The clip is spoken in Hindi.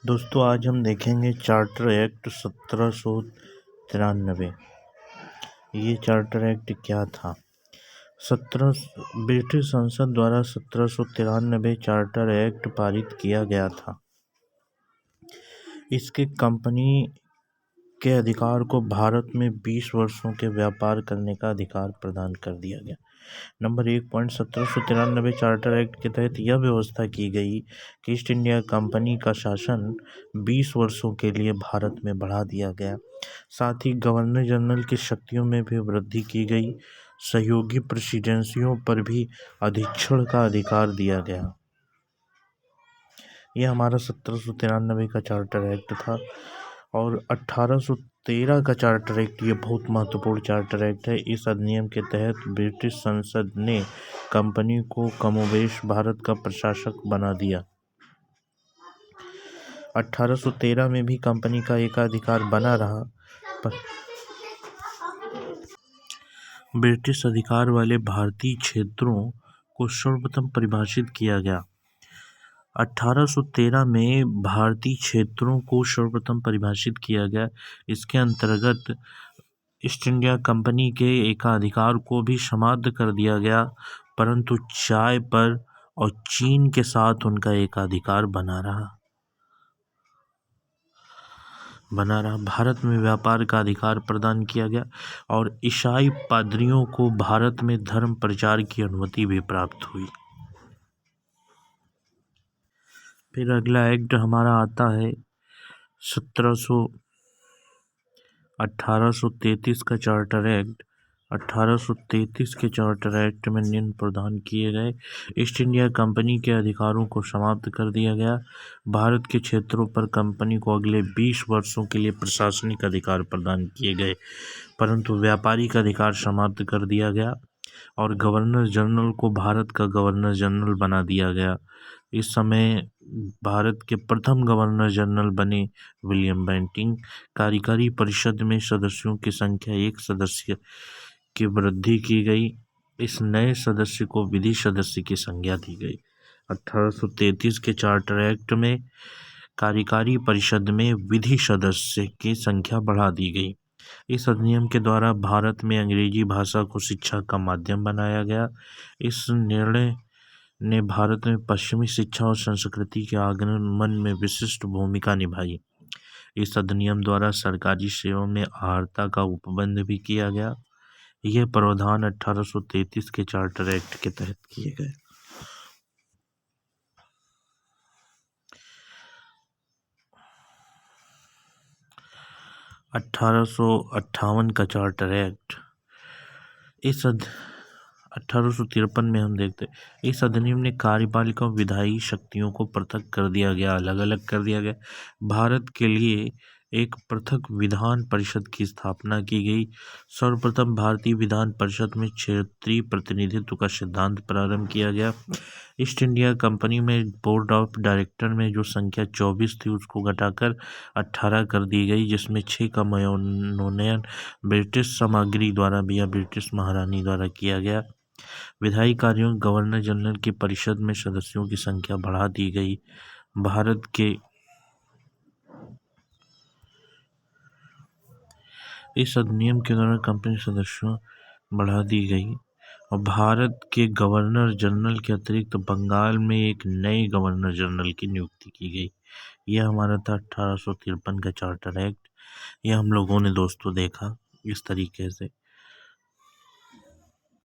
दोस्तों आज हम देखेंगे चार्टर एक्ट 1793। ये चार्टर एक्ट क्या था? ब्रिटिश संसद द्वारा 1793 चार्टर एक्ट पारित किया गया था। इसके कंपनी के अधिकार को भारत में 20 वर्षों के व्यापार करने का अधिकार प्रदान कर दिया गया। नंबर 1 1793 चार्टर एक्ट के तहत यह व्यवस्था की गई कि ईस्ट इंडिया कंपनी का शासन 20 वर्षों के लिए भारत में बढ़ा दिया गया। साथ ही गवर्नर जनरल की शक्तियों में भी वृद्धि की गई। सहयोगी प्रेसिडेंसियों पर भी अधीक्षण का अधिकार दिया गया। यह हमारा 1793 का चार्टर एक्ट था। और 1813 का चार्टर एक्ट ये बहुत महत्वपूर्ण चार्टर एक्ट है। इस अधिनियम के तहत ब्रिटिश संसद ने कंपनी को कमोबेश भारत का प्रशासक बना दिया। 1813 में भी कंपनी का एकाधिकार बना रहा, पर ब्रिटिश अधिकार वाले भारतीय क्षेत्रों को सर्वप्रथम परिभाषित किया गया। 1813 में भारतीय क्षेत्रों को सर्वप्रथम परिभाषित किया गया। इसके अंतर्गत ईस्ट इंडिया कंपनी के एकाधिकार को भी समाप्त कर दिया गया, परंतु चाय पर और चीन के साथ उनका एकाधिकार बना रहा। भारत में व्यापार का अधिकार प्रदान किया गया और ईसाई पादरियों को भारत में धर्म प्रचार की अनुमति भी प्राप्त हुई। फिर अगला एक्ट हमारा आता है 1833 का चार्टर एक्ट। 1833 के चार्टर एक्ट में निम्न प्रावधान किए गए। ईस्ट इंडिया कंपनी के अधिकारों को समाप्त कर दिया गया। भारत के क्षेत्रों पर कंपनी को अगले 20 वर्षों के लिए प्रशासनिक अधिकार प्रदान किए गए, परंतु व्यापारिक अधिकार समाप्त कर दिया गया और गवर्नर जनरल को भारत का गवर्नर जनरल बना दिया गया। इस समय भारत के प्रथम गवर्नर जनरल बने विलियम बेंटिंक। कार्यकारी परिषद में सदस्यों की संख्या 1 सदस्य की वृद्धि की गई। इस नए सदस्य को विधि सदस्य की संज्ञा दी गई। 1833 के चार्टर एक्ट में कार्यकारी परिषद में विधि सदस्य की संख्या बढ़ा दी गई। इस अधिनियम के द्वारा भारत में अंग्रेजी भाषा को शिक्षा का माध्यम बनाया गया। इस निर्णय ने भारत में पश्चिमी शिक्षा और संस्कृति के आगमन में विशिष्ट भूमिका निभाई। इस अधिनियम द्वारा सरकारी सेवा में अर्हता का उपबंध भी किया गया। यह प्रावधान 1833 के चार्टर एक्ट के तहत किए गए। 1858 का चार्टर एक्ट। 1853 में हम देखते इस अधिनियम ने कार्यपालिका और विधायी शक्तियों को पृथक कर दिया गया, अलग अलग कर दिया गया। भारत के लिए एक पृथक विधान परिषद की स्थापना की गई। सर्वप्रथम भारतीय विधान परिषद में क्षेत्रीय प्रतिनिधित्व का सिद्धांत प्रारंभ किया गया। ईस्ट इंडिया कंपनी में बोर्ड ऑफ डायरेक्टर में जो संख्या 24 थी उसको घटाकर 18 कर दी गई, जिसमें 6 का मनोनयन ब्रिटिश सामग्री द्वारा या ब्रिटिश महारानी द्वारा किया गया। विधायी कार्यों गवर्नर जनरल की परिषद में सदस्यों की संख्या बढ़ा दी गई। भारत के इस अधिनियम के दौरान कंपनी सदस्यों बढ़ा दी गई और भारत के गवर्नर जनरल के अतिरिक्त बंगाल में एक नए गवर्नर जनरल की नियुक्ति की गई। यह हमारा था 1853 का चार्टर एक्ट। यह हम लोगों ने दोस्तों देखा इस तरीके से।